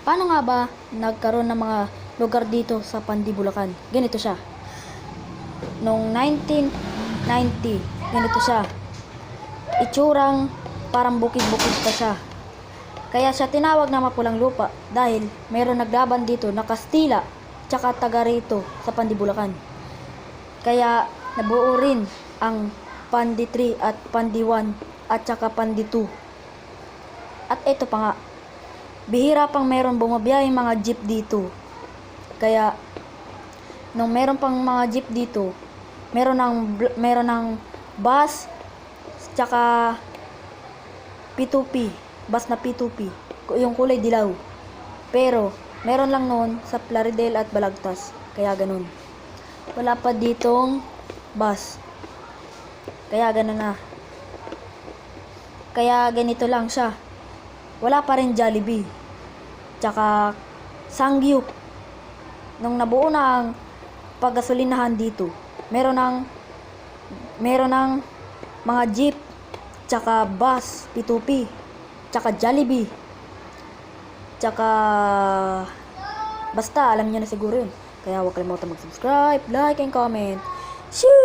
Paano nga ba nagkaroon ng mga lugar dito sa Pandi, Bulacan? Ganito siya. Noong 1990, ganito siya. Itsurang parang bukid-bukid pa siya. Kaya siya tinawag na Mapulang Lupa dahil mayroon naglaban dito na Kastila tsaka taga rito sa Pandi, Bulacan. Kaya nabuo rin ang Pandi 3 at Pandi 1 at tsaka Pandi 2. At ito pa nga, bihira pang meron bumabiyaheng mga jeep dito. Kaya nung meron pang mga jeep dito, meron ng bus tsaka P2P, bus na P2P, yung kulay dilaw. Pero meron lang noon sa Plaridel at Balagtas. Kaya ganun. Wala pa ditong bus. Kaya ganun na. Kaya ganito lang siya. Wala pa rin Jollibee. Tsaka Sangyup. Nung nabuo na ang paggasolinahan dito, meron ng mga jeep, tsaka bus, P2P, tsaka Jollibee. Tsaka basta alam niyo na siguro yun. Kaya huwag kalimutan mag-subscribe, like, and comment. Shoo!